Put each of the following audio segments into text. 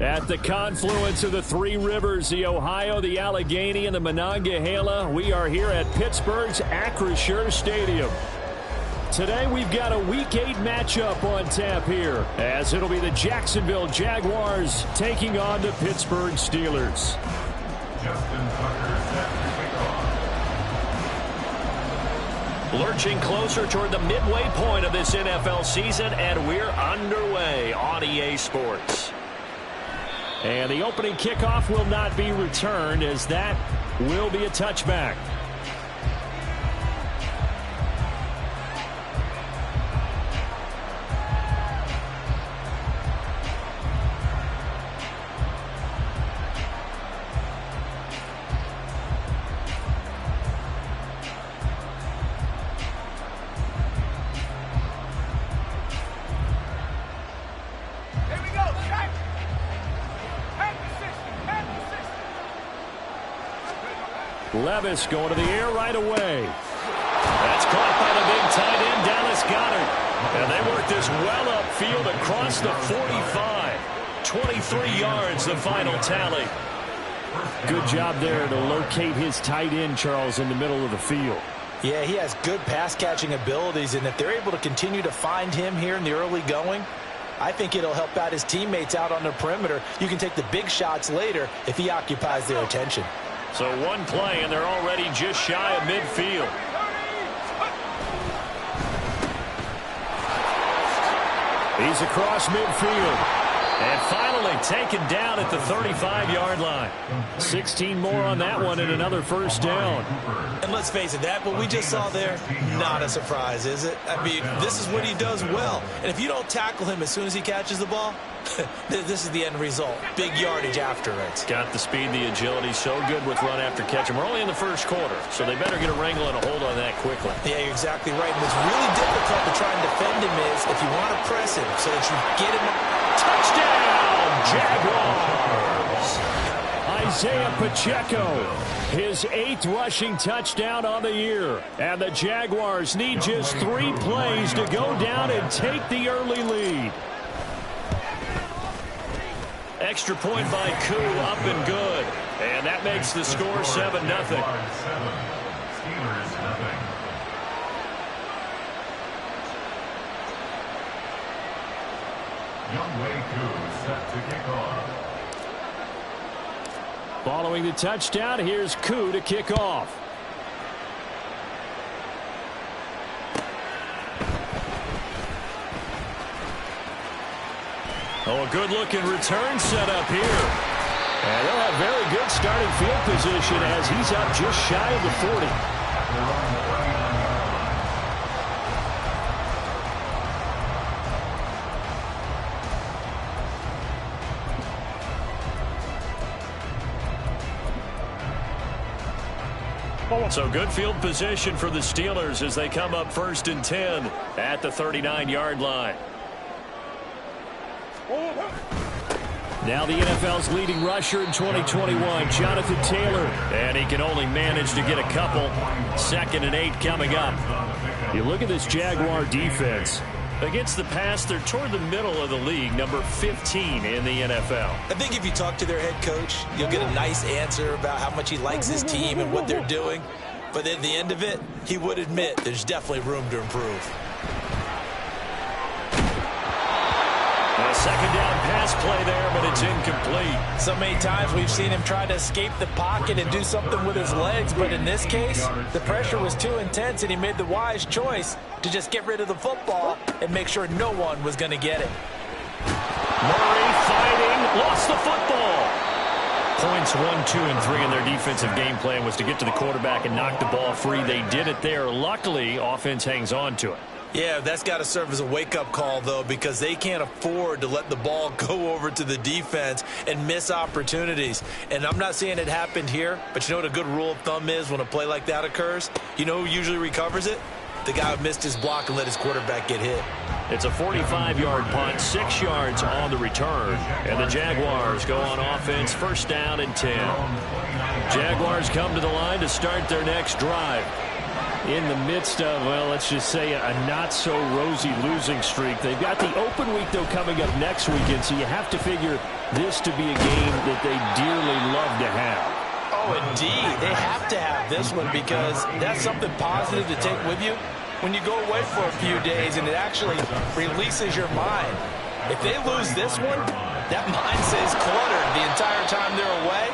At the confluence of the three rivers, the Ohio, the Allegheny, and the Monongahela, we are here at Pittsburgh's Acrisure Stadium. Today we've got a Week 8 matchup on tap here, as it'll be the Jacksonville Jaguars taking on the Pittsburgh Steelers. Justin Tucker set to kick off. Lurching closer toward the midway point of this NFL season, and we're underway on EA Sports. And the opening kickoff will not be returned, as that will be a touchback. Levis going to the air right away. That's caught by the big tight end, Dallas Goedert. And they work this well upfield across the 45. 23 yards, the final tally. Good job there to locate his tight end, Charles, in the middle of the field. Yeah, he has good pass-catching abilities, and if they're able to continue to find him here in the early going, I think it'll help out his teammates out on the perimeter. You can take the big shots later if he occupies their attention. So one play, and they're already just shy of midfield. He's across midfield. And finally taken down at the 35-yard line. 16 more on that one and another first down. And let's face it, that what we just saw there, not a surprise, is it? I mean, this is what he does well. And if you don't tackle him as soon as he catches the ball, this is the end result. Big yardage after it. Got the speed, the agility, so good with run after catch. And we're only in the first quarter, so they better get a wrangle and a hold on that quickly. Yeah, you're exactly right. And what's really difficult to try and defend him is if you want to press him so that you get him. Touchdown, Jaguars! Isaiah Pacheco, his 8th rushing touchdown on the year. And the Jaguars need just 3 plays to go down and take the early lead. Extra point by Koo, up and good. And that makes the score 7-0. Steelers 0. Younghoe Koo set to kick off. Following the touchdown, here's Koo to kick off. Oh, a good-looking return set up here. And they'll have very good starting field position as he's up just shy of the 40. So good field position for the Steelers as they come up 1st and 10 at the 39-yard line. Now the NFL's leading rusher in 2021, Jonathan Taylor. And he can only manage to get a couple. 2nd and 8 coming up. You look at this Jaguar defense. Against the pass, they're toward the middle of the league, number 15 in the NFL. I think if you talk to their head coach, you'll get a nice answer about how much he likes his team and what they're doing. But at the end of it, he would admit there's definitely room to improve. A second down pass play there, but it's incomplete. So many times we've seen him try to escape the pocket and do something with his legs, but in this case, the pressure was too intense and he made the wise choice to just get rid of the football and make sure no one was going to get it. Murray fighting, lost the football. Points 1, 2, and 3 in their defensive game plan was to get to the quarterback and knock the ball free. They did it there. Luckily, offense hangs on to it. Yeah, that's got to serve as a wake-up call, though, because they can't afford to let the ball go over to the defense and miss opportunities. And I'm not saying it happened here, but you know what a good rule of thumb is when a play like that occurs? You know who usually recovers it? The guy who missed his block and let his quarterback get hit. It's a 45-yard punt, 6 yards on the return. And the Jaguars go on offense, first down and 10. Jaguars come to the line to start their next drive. In the midst of, well, let's just say a not-so-rosy losing streak. They've got the open week, though, coming up next weekend, so you have to figure this to be a game that they dearly love to have. Oh, indeed. They have to have this one because that's something positive to take with you when you go away for a few days, and it actually releases your mind. If they lose this one, that mind stays cluttered the entire time they're away,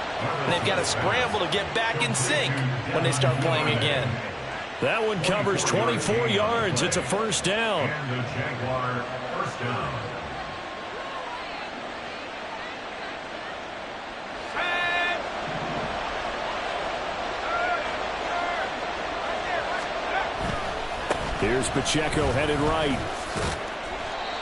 and they've got to scramble to get back in sync when they start playing again. That one covers 24 yards. It's a first down. And the Jaguar first down. Here's Pacheco headed right.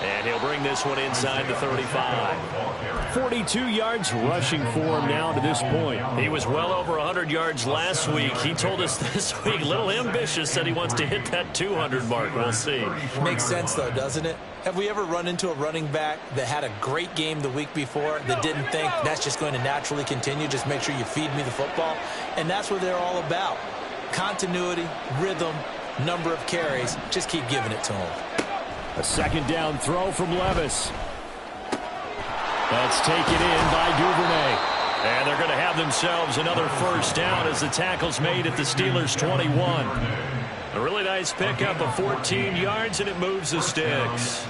And he'll bring this one inside the 35. 42 yards rushing for him now to this point. He was well over 100 yards last week. He told us this week, a little ambitious, said he wants to hit that 200 mark. We'll see. Makes sense, though, doesn't it? Have we ever run into a running back that had a great game the week before that didn't think that's just going to naturally continue? Just make sure you feed me the football. And that's what they're all about. Continuity, rhythm, number of carries. Just keep giving it to him. A second down throw from Levis. That's taken in by Duvernay. And they're going to have themselves another first down as the tackle's made at the Steelers' 21. A really nice pickup of 14 yards, and it moves the sticks.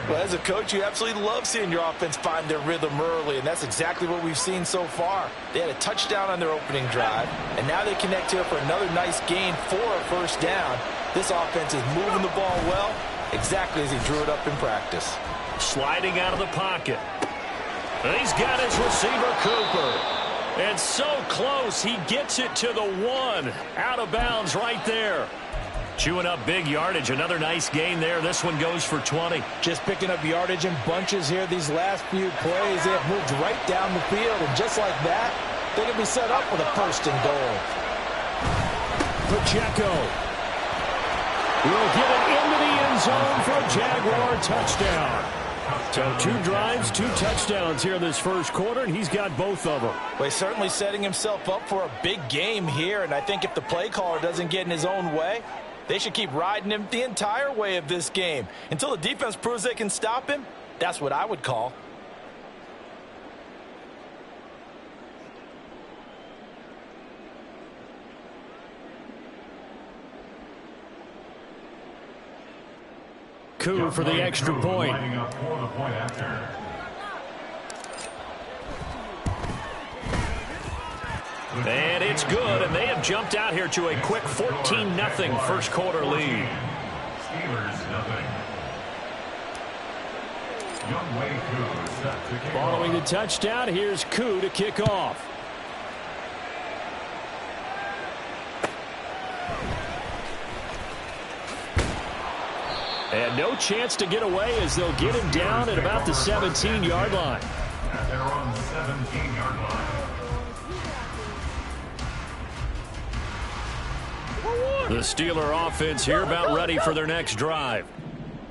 Well, as a coach, you absolutely love seeing your offense find their rhythm early, and that's exactly what we've seen so far. They had a touchdown on their opening drive, and now they connect here for another nice gain for a first down. This offense is moving the ball well, exactly as he drew it up in practice. Sliding out of the pocket. And he's got his receiver, Cooper. And so close, he gets it to the 1. Out of bounds right there. Chewing up big yardage. Another nice gain there. This one goes for 20. Just picking up yardage in bunches here these last few plays. They have moved right down the field, and just like that, they can be set up with a first and goal. Pacheco will get it into the end zone for a Jaguar touchdown. So 2 drives, 2 touchdowns here in this first quarter, and he's got both of them. Well, he's certainly setting himself up for a big game here, and I think if the play caller doesn't get in his own way, they should keep riding him the entire way of this game. Until the defense proves they can stop him, that's what I would call. Koo for the extra point. Lining up for the point after. And it's good, and they have jumped out here to a quick 14-0 first quarter lead. Steelers nothing. Younghoe Koo set to kick Following the off. touchdown, here's Koo to kick off. And no chance to get away as they'll get him down at about the 17-yard line. At their own 17-yard line. The Steeler offense here about ready for their next drive.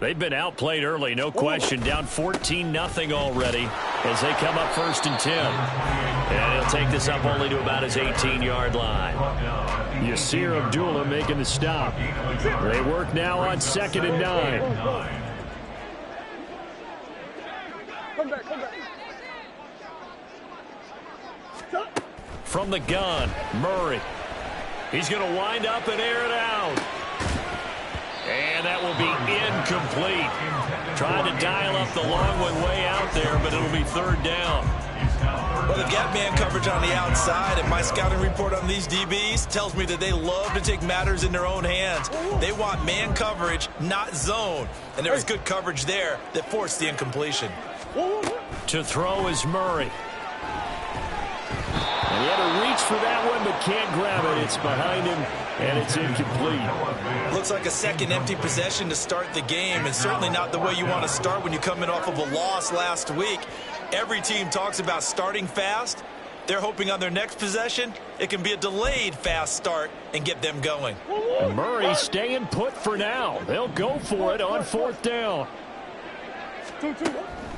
They've been outplayed early, no question. Down 14-0 already as they come up first and 10. And he'll take this up only to about his 18-yard line. Yasir Abdullah making the stop. They work now on 2nd and 9. From the gun, Murray. He's going to wind up and air it out. And that will be incomplete. Trying to dial up the long one way out there, but it'll be third down. Well, they've got man coverage on the outside, and my scouting report on these DBs tells me that they love to take matters in their own hands. They want man coverage, not zone. And there was good coverage there that forced the incompletion. To throw is Murray. And he had to reach for that one, but can't grab it. It's behind him, and it's incomplete. Looks like a second empty possession to start the game, and certainly not the way you want to start when you come in off of a loss last week. Every team talks about starting fast. They're hoping on their next possession, it can be a delayed fast start and get them going. Murray staying put for now. They'll go for it on fourth down.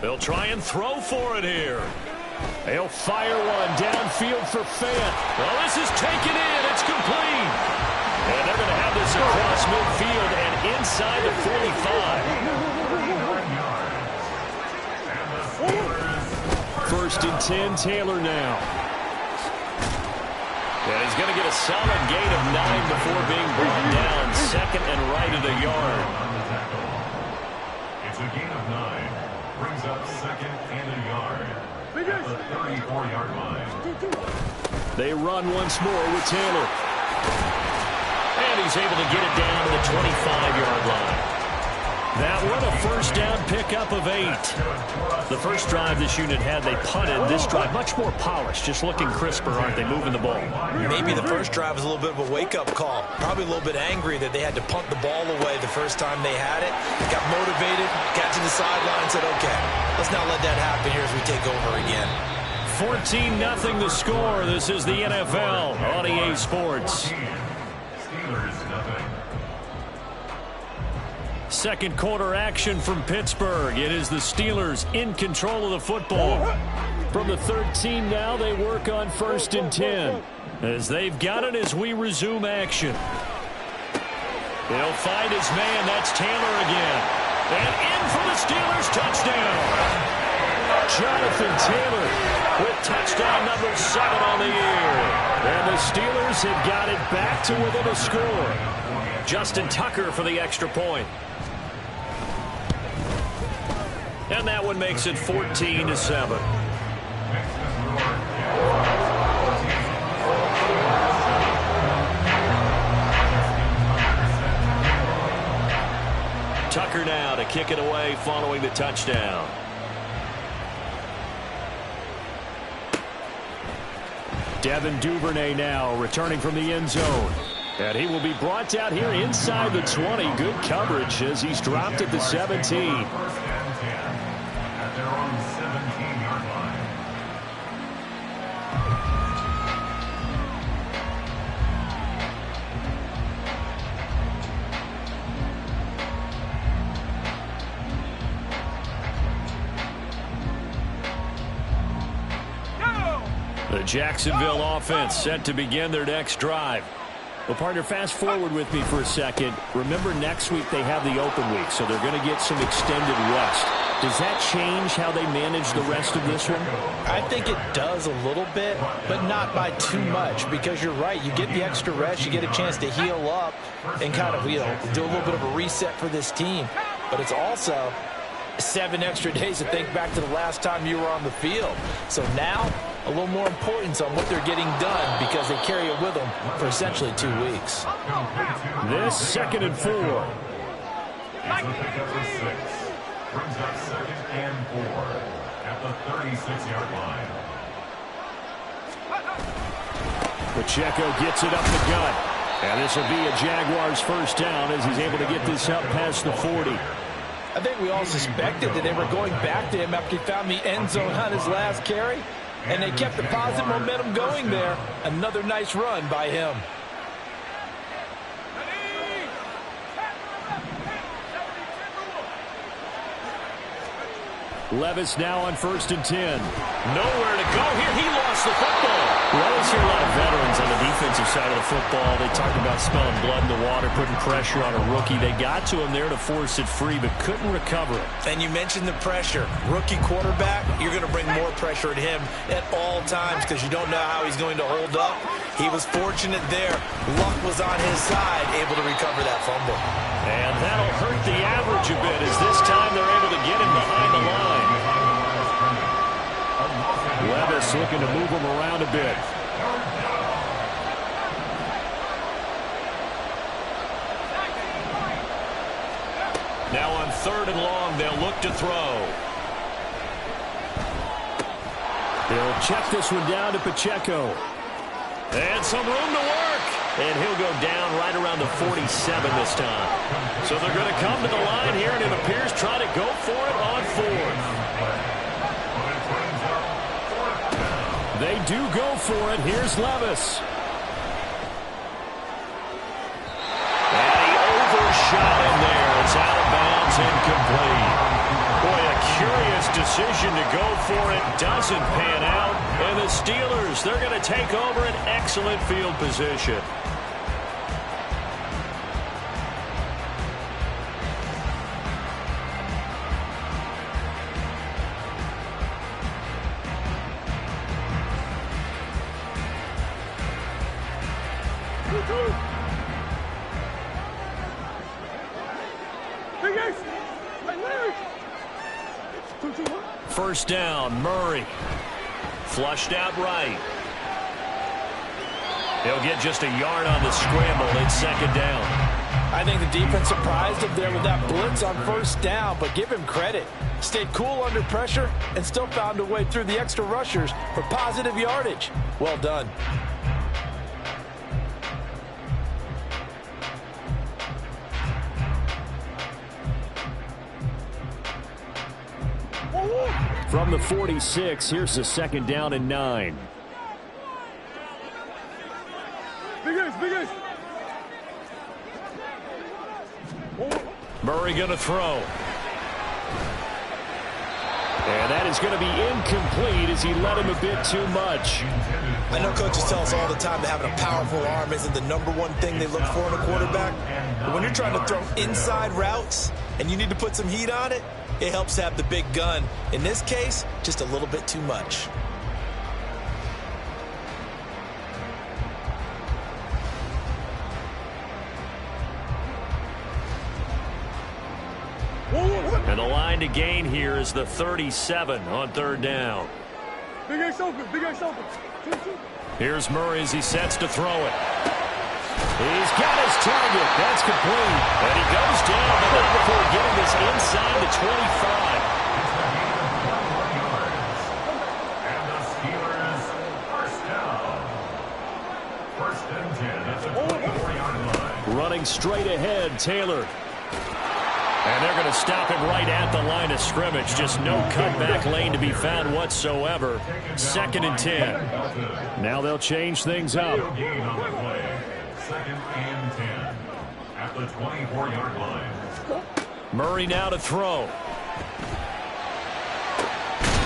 They'll try and throw for it here. They'll fire one downfield for Fant. Well, this is taken in. It's complete. And they're going to have this across midfield and inside the 45. First and 10, Taylor now. And he's going to get a solid gain of 9 before being brought down. Second and right at a yard. It's a gain of 9. Brings up second and a yard. At the 34-yard line. They run once more with Taylor. And he's able to get it down to the 25-yard line. That one, a first down pickup of 8. The first drive this unit had, they punted. This drive, much more polished, just looking crisper, aren't they, moving the ball? Maybe the first drive was a little bit of a wake-up call. Probably a little bit angry that they had to punt the ball away the first time they had it. They got motivated, got to the sideline and said, okay, let's not let that happen here as we take over again. 14-0 the score. This is the NFL on EA Sports. Steelers nothing. Second quarter action from Pittsburgh. It is the Steelers in control of the football. From the 13 now, they work on first and 10. As they've got it as we resume action. They'll find his man. That's Taylor again. And in for the Steelers touchdown. Jonathan Taylor with touchdown number 7 on the year. And the Steelers have got it back to within a score. Justin Tucker for the extra point. And that one makes it 14-7. Tucker now to kick it away following the touchdown. Devin Duvernay now returning from the end zone. And he will be brought down here inside the 20. Good coverage as he's dropped at the 17. At their own 17-yard line. The Jacksonville offense set to begin their next drive. Well, partner, fast forward with me for a second. Remember, next week they have the open week, so they're going to get some extended rest. Does that change how they manage the rest of this one? I think it does a little bit, but not by too much, because you're right. You get the extra rest. You get a chance to heal up and kind of, do a little bit of a reset for this team. But it's also 7 extra days to think back to the last time you were on the field. So now, a little more importance on what they're getting done because they carry it with them for essentially 2 weeks. This 2nd and 4. It's a pickup of 6. Brings up 2nd and 4 at the 36-yard line. Pacheco gets it up the gut. And this will be a Jaguars first down as he's able to get this up past the 40. I think we all suspected that they were going back to him after he found the end zone on his last carry. And they kept the positive momentum going there. Another nice run by him. Levis now on first and 10. Nowhere to go here. He lost the football. We always hear a lot of veterans on the defensive side side of the football. They talked about smelling blood in the water, putting pressure on a rookie. They got to him there to force it free, but couldn't recover it. And you mentioned the pressure. Rookie quarterback, you're going to bring more pressure at him at all times because you don't know how he's going to hold up. He was fortunate there. Luck was on his side, able to recover that fumble. And that'll hurt the average a bit as this time they're able to get him behind the line. Levis looking to move him around a bit. Now on 3rd and long, they'll look to throw. He'll check this one down to Pacheco. And some room to work. And he'll go down right around the 47 this time. So they're going to come to the line here, and it appears try to go for it on 4th. They do go for it. Here's Levis. And he overshot him there. It's out of bounds, incomplete. Boy, a curious decision to go for it. Doesn't pan out. And the Steelers, they're going to take over an excellent field position. First down, Murray. Flushed out right. He'll get just a yard on the scramble. It's 2nd down. I think the defense surprised him there with that blitz on 1st down, but give him credit. Stayed cool under pressure and still found a way through the extra rushers for positive yardage. Well done. From the 46, here's the 2nd down and 9. Murray going to throw. And that is going to be incomplete as he let him a bit too much. I know coaches tell us all the time that having a powerful arm isn't the #1 thing they look for in a quarterback. But when you're trying to throw inside routes and you need to put some heat on it, it helps to have the big gun. In this case, just a little bit too much. And the line to gain here is the 37 on 3rd down. Big X open, Big X open. Here's Murray as he sets to throw it. He's got his target. That's complete. And he goes down, but not before getting this inside the 25. And the Steelers, 1st down. 1st and 10 at the 24-yard line. Running straight ahead, Taylor. And they're going to stop him right at the line of scrimmage. Just no cutback lane to be found whatsoever. 2nd and 10. Now they'll change things up. Gain on the play. 2nd and 10 at the 24-yard line. Murray now to throw.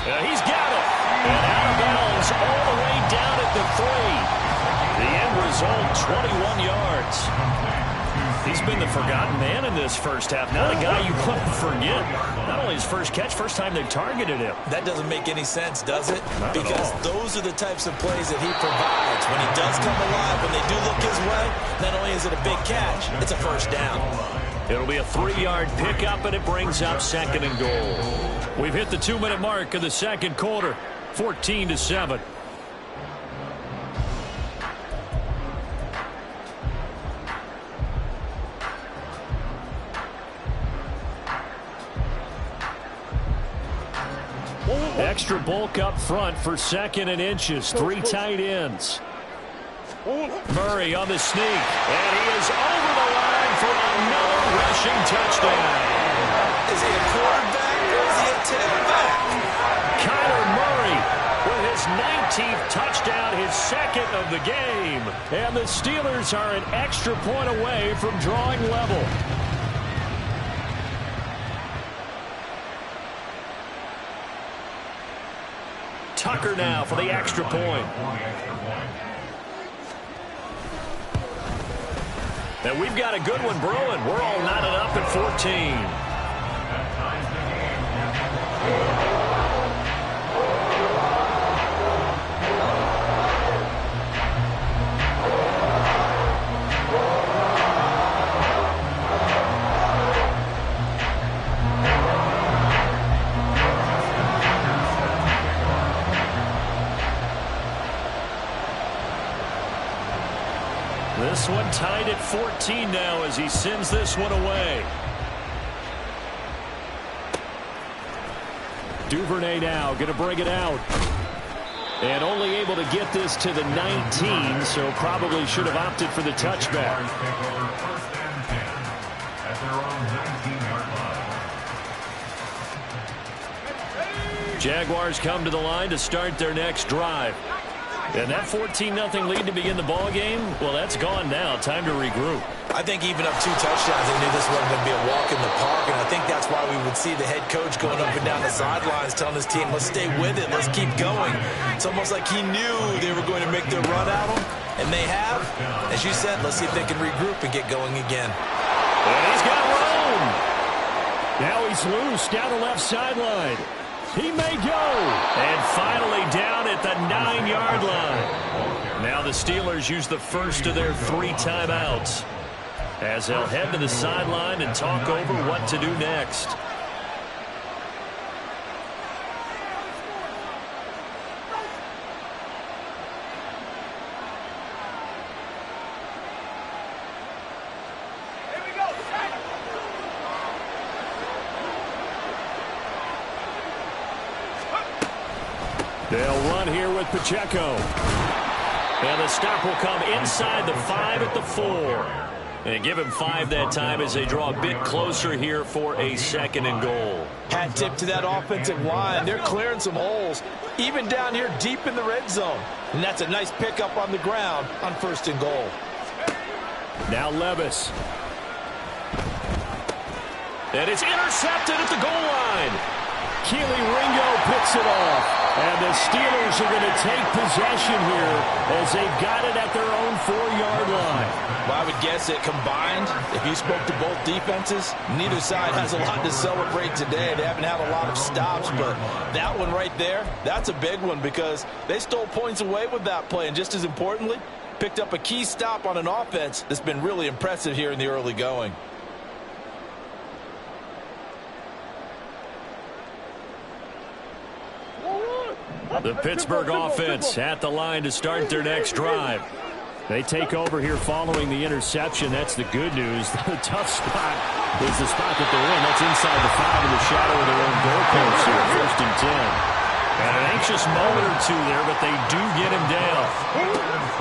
He's got it. And out of bounds all the way down at the 3. The end result, 21 yards. He's been the forgotten man in this first half. Not a guy you want to forget. Not only his first catch, first time they've targeted him. That doesn't make any sense, does it? Not because those are the types of plays that he provides. When he does come alive, when they do look his way, not only is it a big catch, it's a 1st down. It'll be a 3-yard pickup, and it brings up 2nd and goal. We've hit the 2-minute mark of the 2nd quarter, 14-7. Extra bulk up front for 2nd and inches. 3 tight ends. Murray on the sneak. And he is over the line for another rushing touchdown. Is he a quarterback or is he a tailback? Kyler Murray with his 19th touchdown, his 2nd of the game. And the Steelers are an extra point away from drawing level. Tucker now for the extra point. And we've got a good one brewing. We're all knotted up at 14. This one tied at 14 now as he sends this one away. Duvernay now going to bring it out. And only able to get this to the 19, so probably should have opted for the touchback. First and 10 at their own 19-yard line. Jaguars come to the line to start their next drive. And that 14-0 lead to begin the ball game, well, that's gone now. Time to regroup. I think even up 2 touchdowns, they knew this wasn't going to be a walk in the park, and I think that's why we would see the head coach going up and down the sidelines telling his team, let's stay with it, let's keep going. It's almost like he knew they were going to make their run at him, and they have. As you said, let's see if they can regroup and get going again. And he's got room. Now he's loose down the left sideline. He may go. And finally down at the 9-yard line. Now the Steelers use the first of their 3 timeouts as they'll head to the sideline and talk over what to do next. They'll run here with Pacheco. And the stop will come inside the 5 at the 4. And give him 5 that time as they draw a bit closer here for a 2nd and goal. Hat tip to that offensive line. They're clearing some holes, even down here deep in the red zone. And that's a nice pickup on the ground on 1st and goal. Now Levis. And it's intercepted at the goal line. Keely Ringo picks it off. And the Steelers are going to take possession here as they've got it at their own 4-yard line. Well, I would guess that combined, if you spoke to both defenses, neither side has a lot to celebrate today. They haven't had a lot of stops, but that one right there, that's a big one because they stole points away with that play. And just as importantly, picked up a key stop on an offense that's been really impressive here in the early going. The Pittsburgh offense at the line to start their next drive. They take over here following the interception. That's the good news. The tough spot is the spot that they're in. That's inside the 5 in the shadow of their own goalpost here, 1st and 10. And an anxious moment or two there, but they do get him down.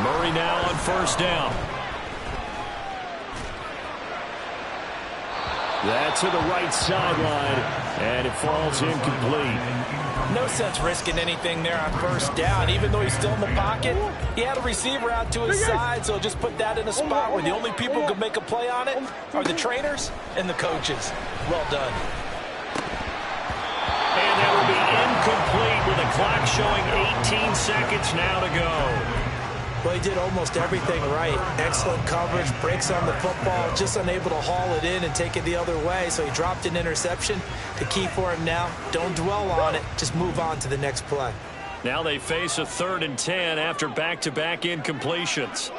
Murray now on 1st down. That's to the right sideline, and it falls incomplete. No sense risking anything there on 1st down. Even though he's still in the pocket, he had a receiver out to his side, so just put that in a spot where the only people who can make a play on it are the trainers and the coaches. Well done. And that will be incomplete with the clock showing 18 seconds now to go. Well, he did almost everything right. Excellent coverage, breaks on the football, just unable to haul it in and take it the other way. So he dropped an interception. The key for him now, don't dwell on it. Just move on to the next play. Now they face a 3rd and 10 after back-to-back incompletions.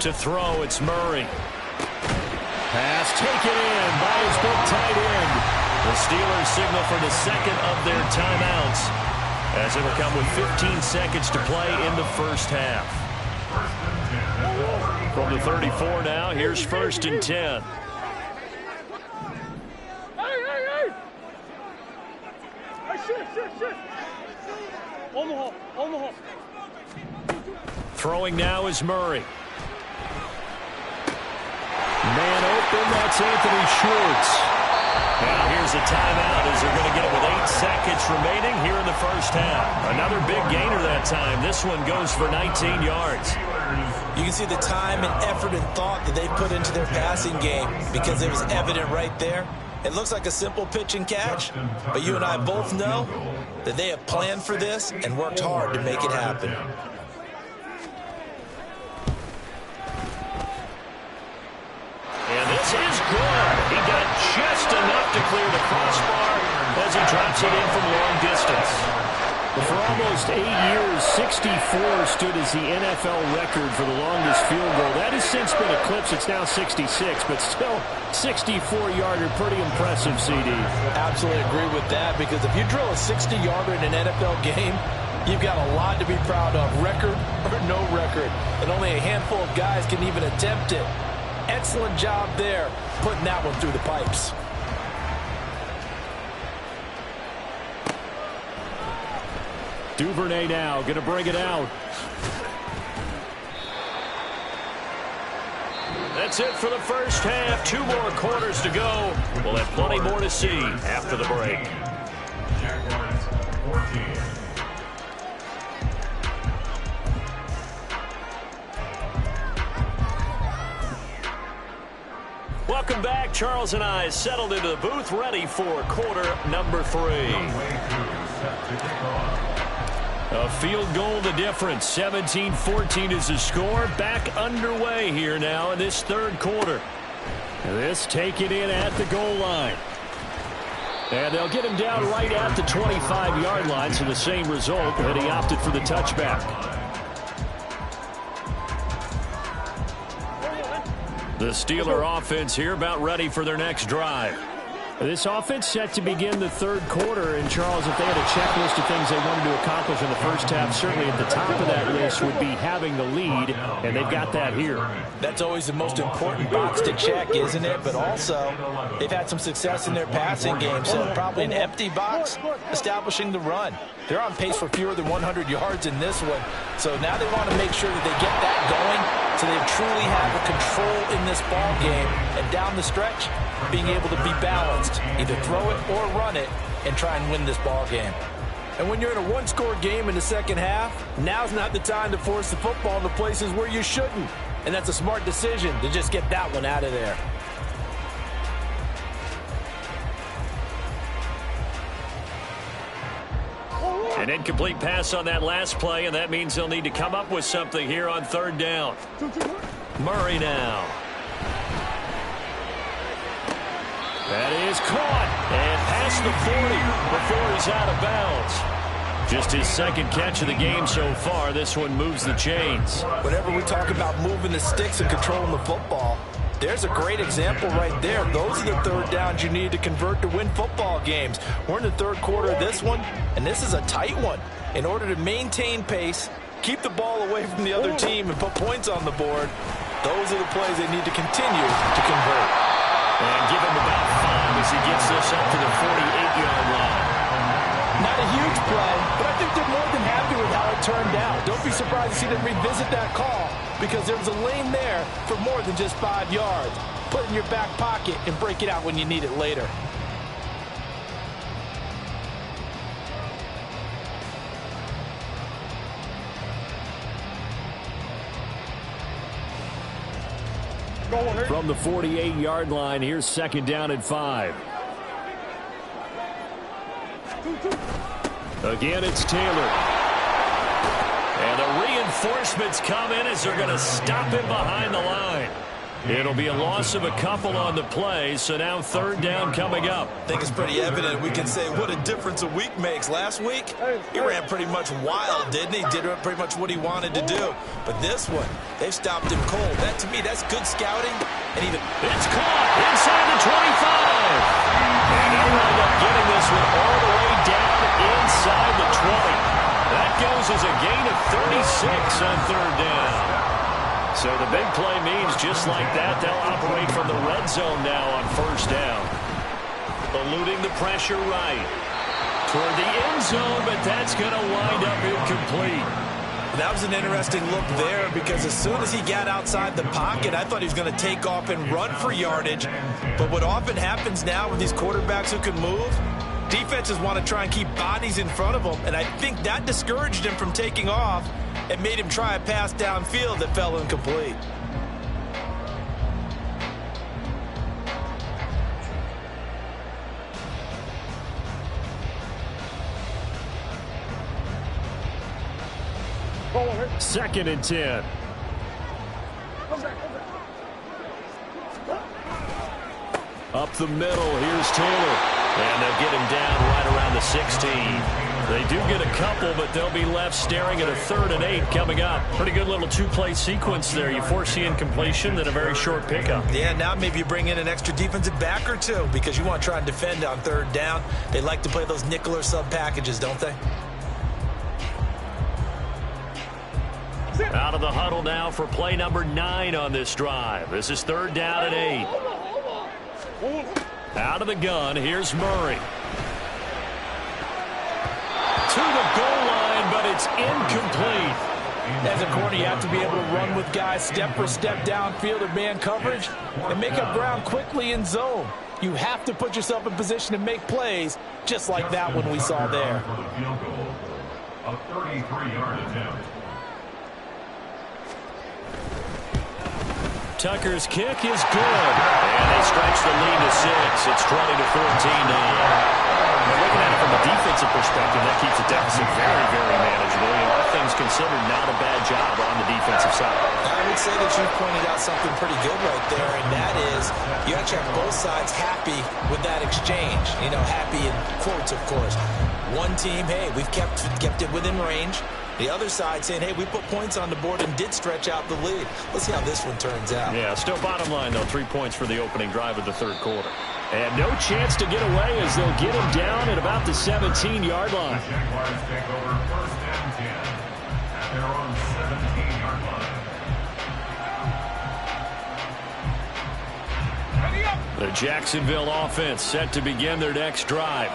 To throw, it's Murray. Pass taken in by his big tight end. The Steelers signal for the 2nd of their timeouts as it will come with 15 seconds to play in the 1st half. From the 34 now, here's 1st and 10. Hey! Shit! On the hole. Throwing now is Murray. Man open, that's Anthony Schwartz. Now here's a timeout as they're going to get it with 8 seconds remaining here in the 1st half. Another big gainer that time. This one goes for 19 yards. You can see the time and effort and thought that they put into their passing game because it was evident right there. It looks like a simple pitch and catch, but you and I both know that they have planned for this and worked hard to make it happen. And this is good. He got just enough to clear the crossbar as he drops it in from long distance. For almost 8 years, 64 stood as the NFL record for the longest field goal. That has since been eclipsed. It's now 66, but still 64-yarder. Pretty impressive, CD. Absolutely agree with that, because if you drill a 60-yarder in an NFL game, you've got a lot to be proud of, record or no record. And only a handful of guys can even attempt it. Excellent job there, putting that one through the pipes. Duvernay now going to bring it out. That's it for the first half. 2 more quarters to go. We'll have plenty more to see after the break. Jaguars 14. Welcome back. Charles and I settled into the booth, ready for quarter number 3. A field goal the difference. 17-14 is the score. Back underway here now in this third quarter. This taken in at the goal line. And they'll get him down right at the 25-yard line, so the same result, but he opted for the touchback. The Steeler offense here about ready for their next drive. This offense set to begin the third quarter, and Charles, if they had a checklist of things they wanted to accomplish in the first half, certainly at the top of that list would be having the lead, and they've got that here. That's always the most important box to check, isn't it? But also, they've had some success in their passing game, so probably an empty box establishing the run. They're on pace for fewer than 100 yards in this one, so now they want to make sure that they get that going so they truly have a control in this ball game, and down the stretch, being able to be balanced, either throw it or run it, and try and win this ball game. And when you're in a one-score game in the second half, now's not the time to force the football into places where you shouldn't. And that's a smart decision to just get that one out of there. An incomplete pass on that last play, and that means they'll need to come up with something here on third down. Murray now. That is caught and past the 40 before he's out of bounds. Just his second catch of the game so far. This one moves the chains. Whenever we talk about moving the sticks and controlling the football, there's a great example right there. Those are the third downs you need to convert to win football games. We're in the third quarter of this one, and this is a tight one. In order to maintain pace, keep the ball away from the other team, and put points on the board, those are the plays they need to continue to convert. And give him about 5 as he gets this up to the 48-yard line. Not a huge play, but I think they're more than happy with how it turned out. Don't be surprised to see them revisit that call, because there was a lane there for more than just 5 yards. Put it in your back pocket and break it out when you need it later. From the 48-yard line, here's second down and 5. Again, it's Taylor. And the reinforcements come in as they're going to stop him behind the line. It'll be a loss of a couple on the play, so now third down coming up. I think it's pretty evident. We can say what a difference a week makes. Last week, he ran pretty much wild, didn't he? Did pretty much what he wanted to do. But this one, they've stopped him cold. That, to me, that's good scouting. And even it's caught inside the 25. And he'll end up getting this one all the way down inside the 20. That goes as a gain of 36 on third down. So the big play means just like that, they'll operate from the red zone now on first down. Eluding the pressure right. Toward the end zone, but that's going to wind up incomplete. That was an interesting look there, because as soon as he got outside the pocket, I thought he was going to take off and run for yardage. But what often happens now with these quarterbacks who can move, defenses want to try and keep bodies in front of them, and I think that discouraged him from taking off and made him try a pass downfield that fell incomplete. 2nd and 10. Up the middle, here's Taylor. And they'll get him down right around the 16. They do get a couple, but they'll be left staring at a 3rd and 8 coming up. Pretty good little two-play sequence there. You force the incompletion, then a very short pickup. Yeah, now maybe you bring in an extra defensive back or two because you want to try and defend on 3rd down. They like to play those nickel or sub packages, don't they? Out of the huddle now for play number 9 on this drive. This is 3rd down and 8. Out of the gun, here's Murray. To the goal line, but it's incomplete. As a corner, you have to be able to run with guys step for step downfield or man coverage and make up ground quickly in zone. You have to put yourself in position to make plays just like that one we saw there. For the field goal, a 33-yard attempt. Tucker's kick is good. And they stretch the lead to 6. It's 20-14 now. And looking at it from a defensive perspective, that keeps the deficit very, very manageable. You know, all things considered, not a bad job on the defensive side. I would say that you pointed out something pretty good right there, and that is you actually have both sides happy with that exchange. You know, happy in quotes, of course. One team, hey, we've kept it within range. The other side saying, hey, we put points on the board and did stretch out the lead. Let's see how this one turns out. Yeah, still bottom line, though, 3 points for the opening drive of the 3rd quarter. And no chance to get away as they'll get him down at about the 17-yard line. The Jaguars take over 1st and 10 at their own 17-yard line. The Jacksonville offense set to begin their next drive.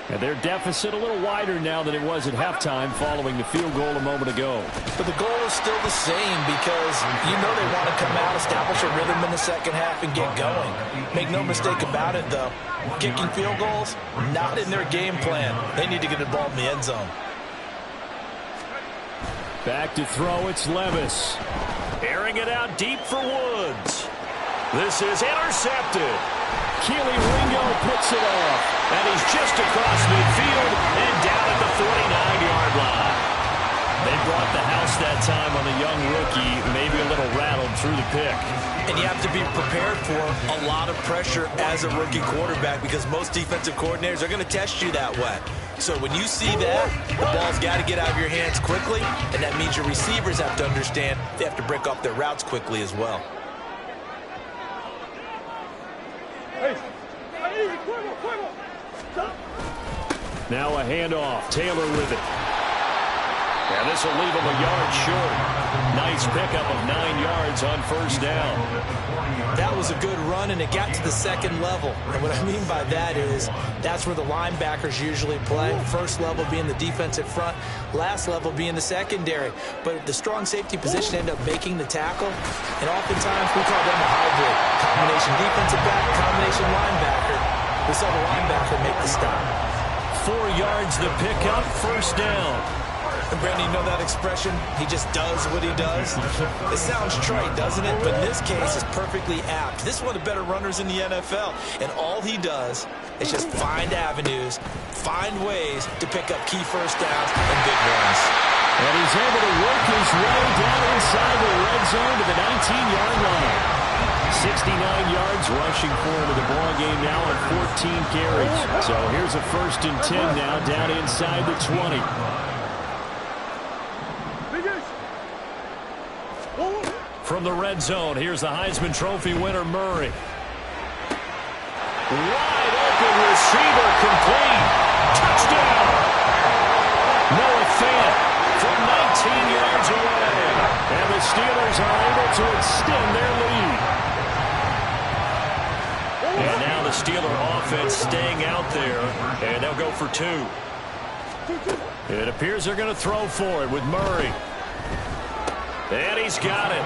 And their deficit a little wider now than it was at halftime following the field goal a moment ago. But the goal is still the same because you know they want to come out, establish a rhythm in the second half, and get going. Make no mistake about it, though. Kicking field goals, not in their game plan. They need to get the ball in the end zone. Back to throw, it's Levis. Airing it out deep for Woods. This is intercepted. Keely Ringo puts it off. And he's just across midfield and down at the 49-yard line. They brought the house that time on the young rookie, maybe a little rattled through the pick. And you have to be prepared for a lot of pressure as a rookie quarterback because most defensive coordinators are going to test you that way. So when you see that, the ball's got to get out of your hands quickly, and that means your receivers have to understand they have to break off their routes quickly as well. Now a handoff. Taylor with it. And this will leave him a yard short. Nice pickup of 9 yards on 1st down. That was a good run, and it got to the 2nd level. And what I mean by that is that's where the linebackers usually play. 1st level being the defensive front, last level being the secondary. But the strong safety position ended up making the tackle, and oftentimes we call them a hybrid. Combination defensive back, combination linebacker. We saw the linebacker make the stop. 4 yards the pickup, 1st down. And Brandon, you know that expression? He just does what he does. It sounds trite, doesn't it? But in this case, it's perfectly apt. This is one of the better runners in the NFL. And all he does is just find avenues, find ways to pick up key 1st downs and big runs. And he's able to work his way down inside the red zone to the 19-yard line. 69 yards rushing for him in the ball game now on 14 carries. So here's a 1st and 10 now down inside the 20. From the red zone, here's the Heisman Trophy winner, Murray. Wide open receiver complete. Touchdown. Noah Fant from 19 yards away. And the Steelers are able to extend their lead. And now the Steeler offense staying out there, and they'll go for 2. It appears they're going to throw for it with Murray. And he's got it.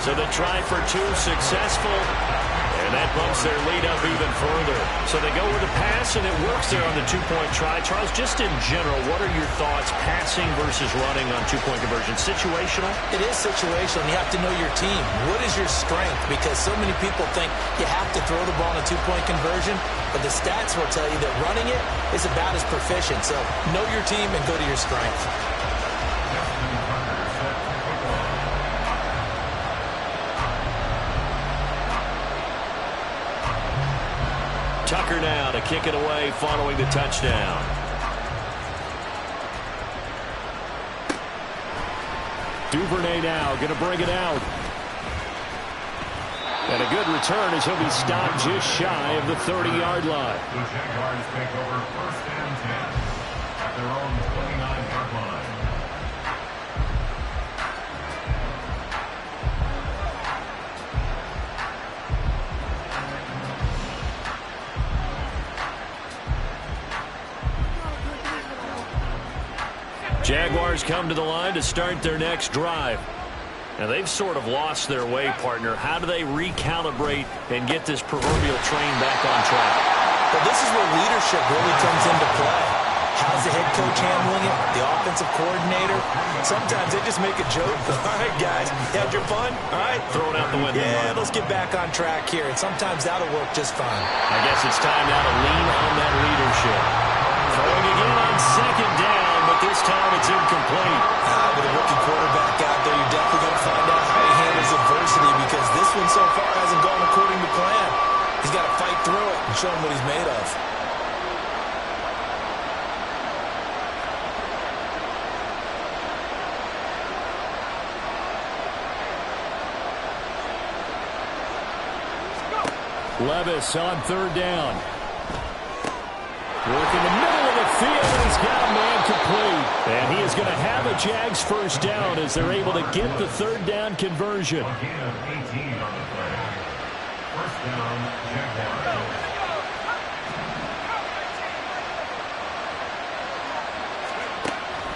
So the try for 2 successful, and that bumps their lead up even further. So they go with a pass, and it works there on the 2-point try. Charles, just in general, what are your thoughts passing versus running on 2-point conversion? Situational? It is situational. You have to know your team. What is your strength? Because so many people think you have to throw the ball in a 2-point conversion, but the stats will tell you that running it is about as proficient. So know your team and go to your strength. Tucker now to kick it away following the touchdown. Duvernay now going to bring it out. And a good return as he'll be stopped just shy of the 30-yard line. The Jaguars take over 1st and 10 at their own 29-yard line. Jaguars come to the line to start their next drive. Now, they've sort of lost their way, partner. How do they recalibrate and get this proverbial train back on track? Well, this is where leadership really comes into play. How's the head coach handling it? The offensive coordinator? Sometimes they just make a joke. All right, guys, you had your fun? All right. Throw it out the window. Yeah, let's get back on track here. And sometimes that'll work just fine. I guess it's time now to lean on that leadership. Throwing again on 2nd down, but this time it's incomplete. With a rookie quarterback out there, you're definitely going to find out how he handles adversity, because this one so far hasn't gone according to plan. He's got to fight through it and show him what he's made of. Levis on 3rd down. Work in the middle of the field, and he's got a man complete. And he is going to have a Jags 1st down as they're able to get the 3rd down conversion. A gain of 18 on the play. 1st down, Jaguars.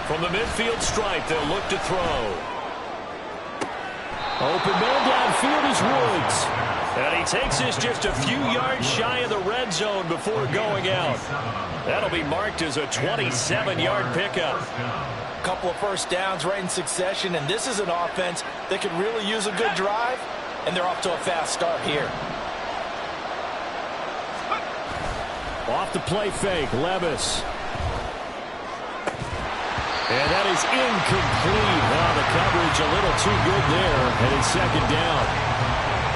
From the midfield stripe, they'll look to throw. Open man downfield is Woods. And he takes this just a few yards shy of the red zone before going out. That'll be marked as a 27-yard pickup. A couple of 1st downs right in succession, and this is an offense that could really use a good drive, and they're off to a fast start here. Off the play fake, Levis. And that is incomplete. Wow, the coverage a little too good there, and it's 2nd down.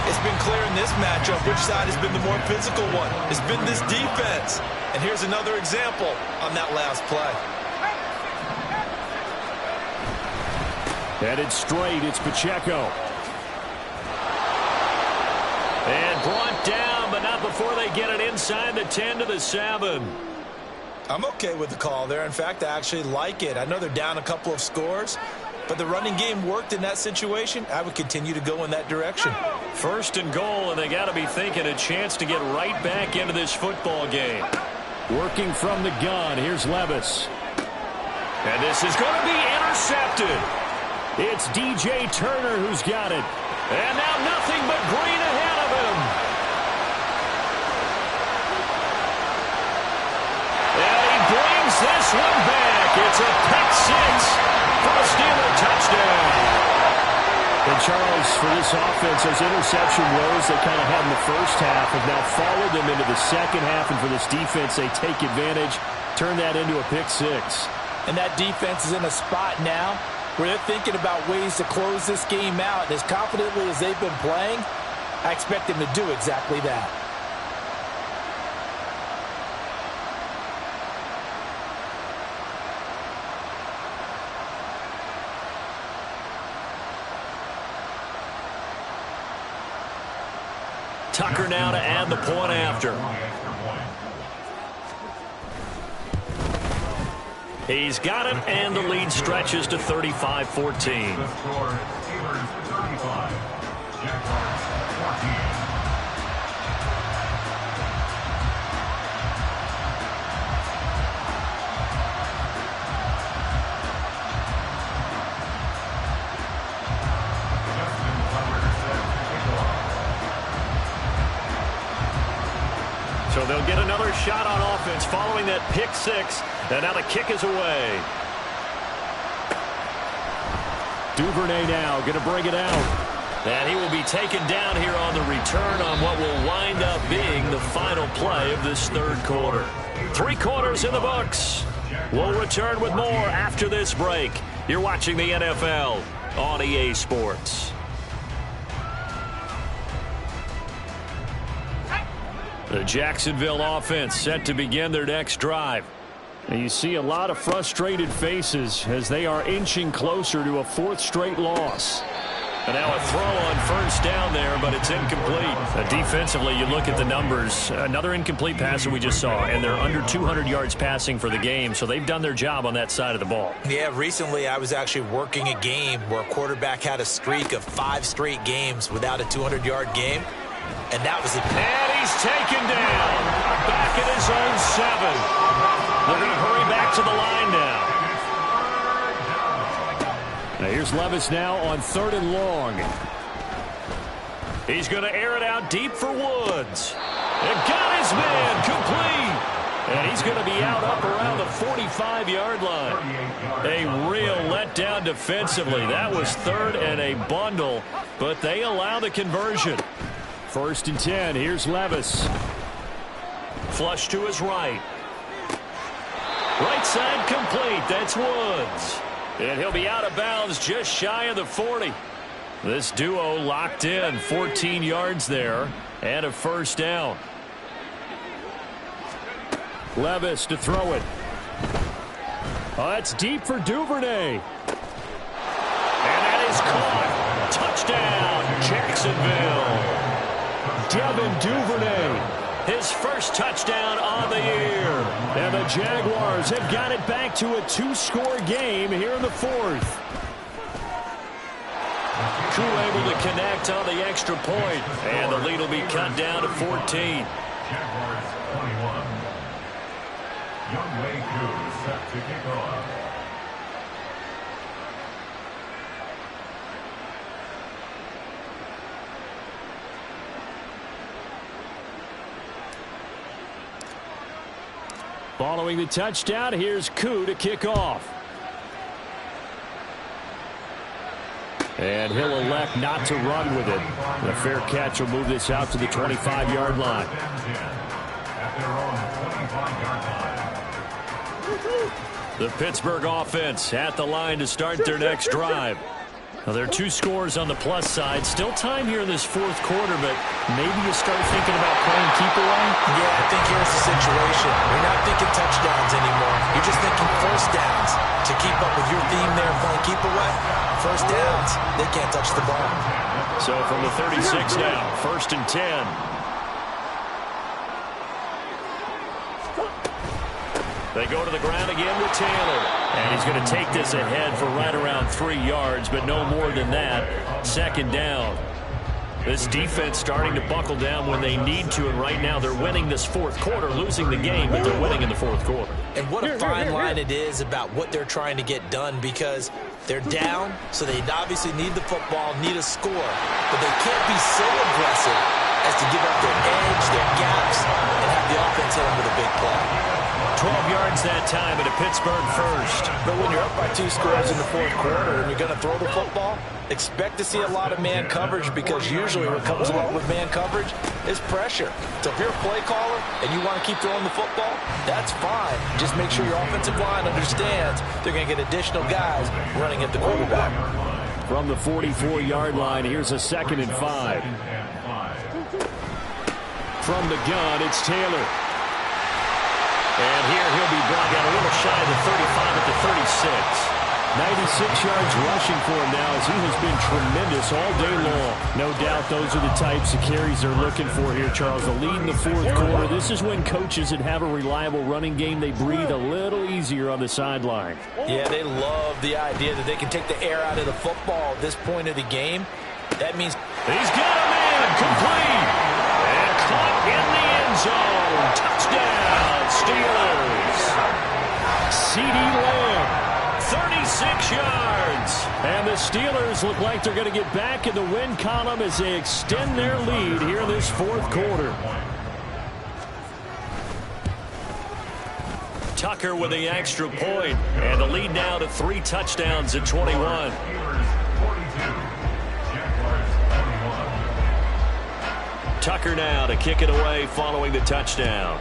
It's been clear in this matchup which side has been the more physical one. It's been this defense. And here's another example on that last play. Headed straight, it's Pacheco. And brought down, but not before they get it inside the 10 to the 7. I'm okay with the call there. In fact, I actually like it. I know they're down a couple of scores, but the running game worked in that situation. I would continue to go in that direction. 1st and goal, and they got to be thinking a chance to get right back into this football game. Working from the gun, here's Levis. And this is going to be intercepted. It's DJ Turner who's got it. And now nothing but green ahead of him. And he brings this one back. It's a pick 6 for a Steeler touchdown. And Charles, for this offense, those interception woes they kind of had in the 1st half have now followed them into the 2nd half. And for this defense, they take advantage, turn that into a pick 6. And that defense is in a spot now where they're thinking about ways to close this game out. And as confidently as they've been playing, I expect them to do exactly that. Tucker now to add the point after. He's got it, and the lead stretches to 35-14. The score, Steelers 35, Jaguars 14. So they'll get another shot on offense following that pick 6. And now the kick is away. Duvernay now going to bring it out. And he will be taken down here on the return on what will wind up being the final play of this 3rd quarter. 3 quarters in the books. We'll return with more after this break. You're watching the NFL on EA Sports. The Jacksonville offense set to begin their next drive. And you see a lot of frustrated faces as they are inching closer to a 4th straight loss. And now a throw on first down there, but it's incomplete. Defensively, you look at the numbers. Another incomplete pass that we just saw, and they're under 200 yards passing for the game, so they've done their job on that side of the ball. Yeah, recently I was actually working a game where a quarterback had a streak of 5 straight games without a 200-yard game, and that was it. And he's taken down, back at his own 7. They're going to hurry back to the line now. Now here's Levis now on 3rd and long. He's going to air it out deep for Woods. And got his man complete. And he's going to be out up around the 45-yard line. A real letdown defensively. That was 3rd and a bundle, but they allow the conversion. 1st and 10. Here's Levis. Flush to his right. Right side complete. That's Woods. And he'll be out of bounds just shy of the 40. This duo locked in. 14 yards there and a first down. Levis to throw it. Oh, that's deep for Duvernay. And that is caught. Touchdown, Jacksonville. Devin Duvernay. His first touchdown on the year. And the Jaguars have got it back to a 2-score game here in the 4th. Koo able to connect on the extra point. And the lead will be cut down to 14. Jaguars 21. Younghoe Koo set to kick off. Following the touchdown, here's Koo to kick off. And he'll elect not to run with it. The fair catch will move this out to the 25-yard line. The Pittsburgh offense at the line to start their next drive. Now, there are 2 scores on the plus side. Still time here in this 4th quarter, but maybe you start thinking about playing keep away? Yeah, I think here's the situation. You're not thinking touchdowns anymore. You're just thinking first downs. To keep up with your theme there, playing keep away, first downs, they can't touch the ball. So from the 36 now, 1st and 10. They go to the ground again with Taylor. And he's going to take this ahead for right around 3 yards, but no more than that. 2nd down. This defense starting to buckle down when they need to, and right now they're winning this 4th quarter, losing the game, but they're winning in the 4th quarter. And what a fine line it is about what they're trying to get done, because they're down, so they obviously need the football, need a score, but they can't be so aggressive as to give up their edge, their gaps, and have the offense hit them with a big play. 12 yards that time, and a Pittsburgh first. But when you're up by 2 scores in the 4th quarter and you're going to throw the football, expect to see a lot of man coverage, because usually what comes along with man coverage is pressure. So if you're a play caller and you want to keep throwing the football, that's fine. Just make sure your offensive line understands they're going to get additional guys running at the quarterback. From the 44-yard line, here's a 2nd and 5. From the gun, it's Taylor. And here he'll be brought down a little shy of the 35 at the 36. 96 yards rushing for him now, as he has been tremendous all day long. No doubt those are the types of carries they're looking for here, Charles. The lead in the 4th quarter. This is when coaches that have a reliable running game, they breathe a little easier on the sideline. Yeah, they love the idea that they can take the air out of the football at this point of the game. That means he's got a man complete. And caught in the end zone. Touchdown, Steelers. CeeDee Lamb. 36 yards. And the Steelers look like they're going to get back in the win column as they extend their lead here in this 4th quarter. Tucker with the extra point, and the lead now to 3 touchdowns at 21. Tucker now to kick it away following the touchdown.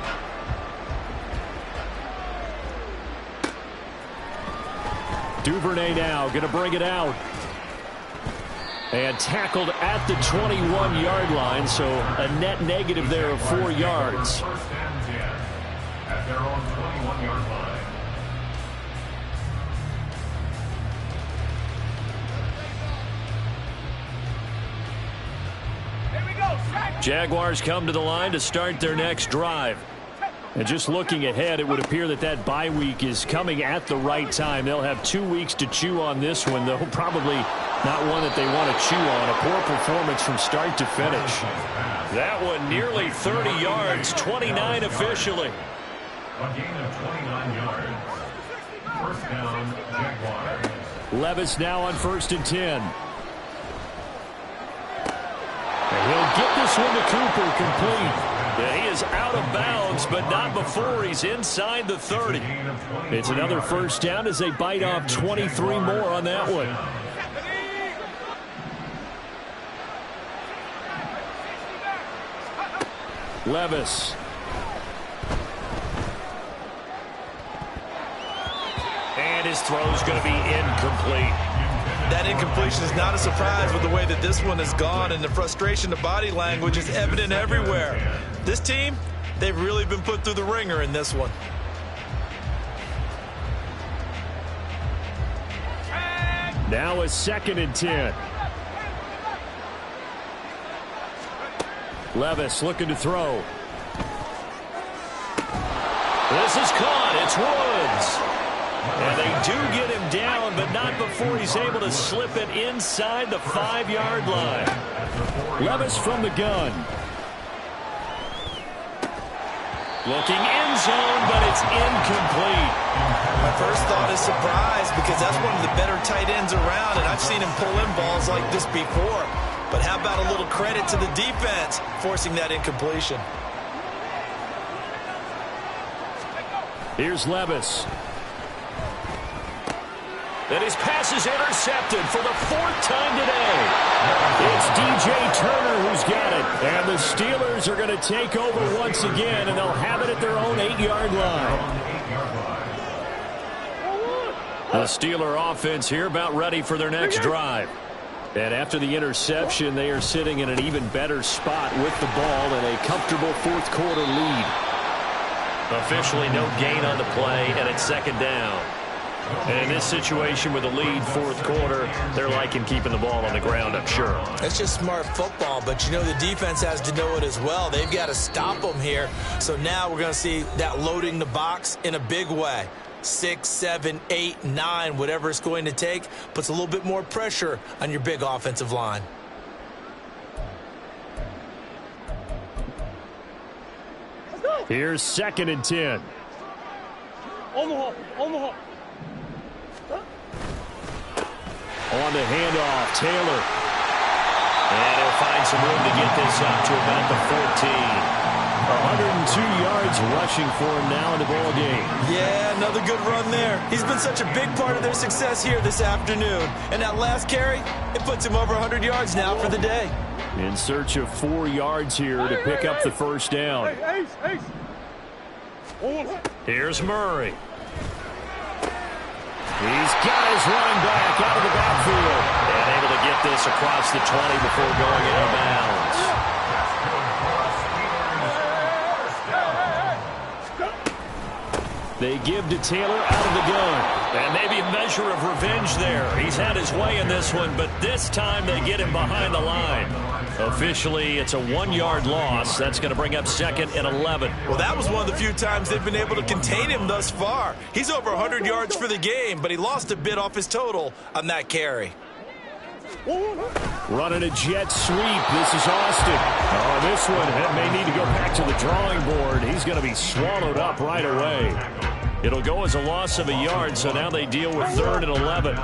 Duvernay now going to bring it out. And tackled at the 21-yard line, so a net negative there of 4 yards. First and 10 at their own 21-yard line. Jaguars come to the line to start their next drive. And just looking ahead, it would appear that that bye week is coming at the right time. They'll have 2 weeks to chew on this one, though probably not one that they want to chew on. A poor performance from start to finish. That one nearly 30 yards, 29 officially. A gain of 29 yards. First down, Jaguars. Levis now on 1st and 10. And he'll get this one to Cooper, complete. Yeah, he is out of bounds, but not before he's inside the 30. It's another first down as they bite off 23 more on that one. Levis. And his throw's going to be incomplete. That incompletion is not a surprise with the way that this one has gone, and the frustration, the body language is evident everywhere. This team, they've really been put through the ringer in this one. Now a 2nd and 10. Levis looking to throw. This is caught. It's Woods. And they do get him down, but not before he's able to slip it inside the 5-yard line. Levis from the gun. Looking end zone, but it's incomplete. My first thought is surprise, because that's one of the better tight ends around, and I've seen him pull in balls like this before. But how about a little credit to the defense forcing that incompletion? Here's Levis. And his pass is intercepted for the 4th time today. It's DJ Turner who's got it. And the Steelers are going to take over once again, and they'll have it at their own 8-yard line. The Steeler offense here about ready for their next drive. And after the interception, they are sitting in an even better spot with the ball and a comfortable 4th quarter lead. Officially no gain on the play, and it's 2nd down. And in this situation with a lead 4th quarter, they're liking keeping the ball on the ground, I'm sure. It's just smart football, but you know the defense has to know it as well. They've got to stop them here. So now we're going to see that loading the box in a big way. 6, 7, 8, 9, whatever it's going to take, puts a little bit more pressure on your big offensive line. Here's 2nd and 10. Omaha. On the handoff, Taylor. And he'll find some room to get this up to about the 14. 102 yards rushing for him now in the ball game. Yeah, another good run there. He's been such a big part of their success here this afternoon. And that last carry, it puts him over 100 yards now for the day. In search of 4 yards here to pick up the first down. Ace. Here's Murray. He's got his running back out of the backfield. And able to get this across the 20 before going out of bounds. They give to Taylor out of the gun. And maybe a measure of revenge there. He's had his way in this one, but this time they get him behind the line. Officially, it's a 1-yard loss. That's going to bring up 2nd and 11. Well, that was one of the few times they've been able to contain him thus far. He's over 100 yards for the game, but he lost a bit off his total on that carry. Running a jet sweep. This is Austin. Oh, this one may need to go back to the drawing board. He's going to be swallowed up right away. It'll go as a loss of a yard, so now they deal with 3rd and 11.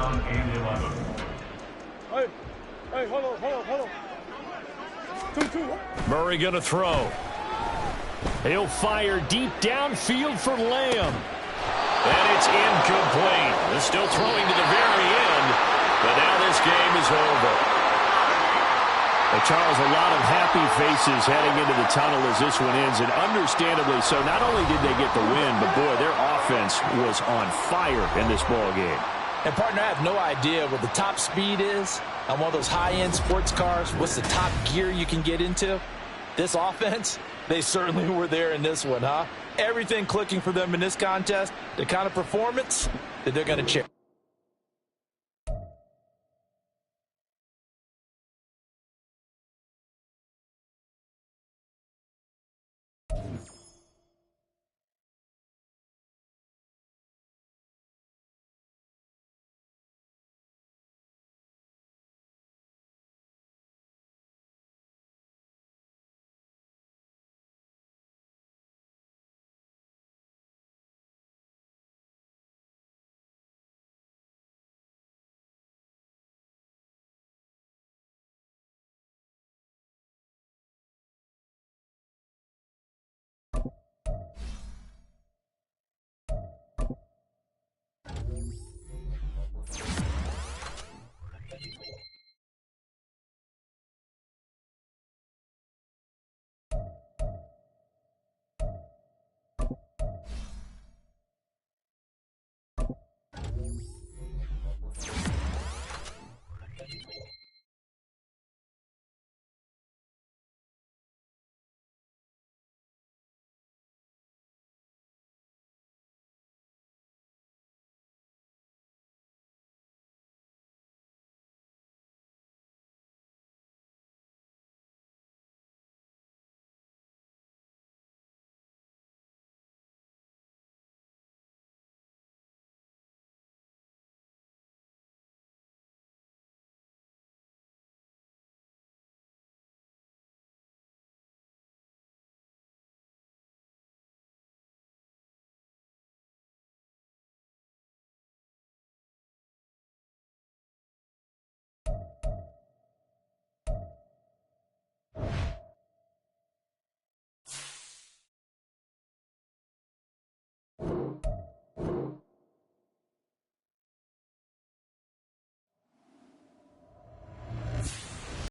Hey, hold on. Two. Murray going to throw. He'll fire deep downfield for Lamb. And it's incomplete. They're still throwing to the very end, but now this game is over. Charles, a lot of happy faces heading into the tunnel as this one ends, and understandably so. Not only did they get the win, but boy, their offense was on fire in this ball game. And, partner, I have no idea what the top speed is on one of those high-end sports cars. What's the top gear you can get into? This offense, they certainly were there in this one, huh? Everything clicking for them in this contest, the kind of performance that they're going to cheer.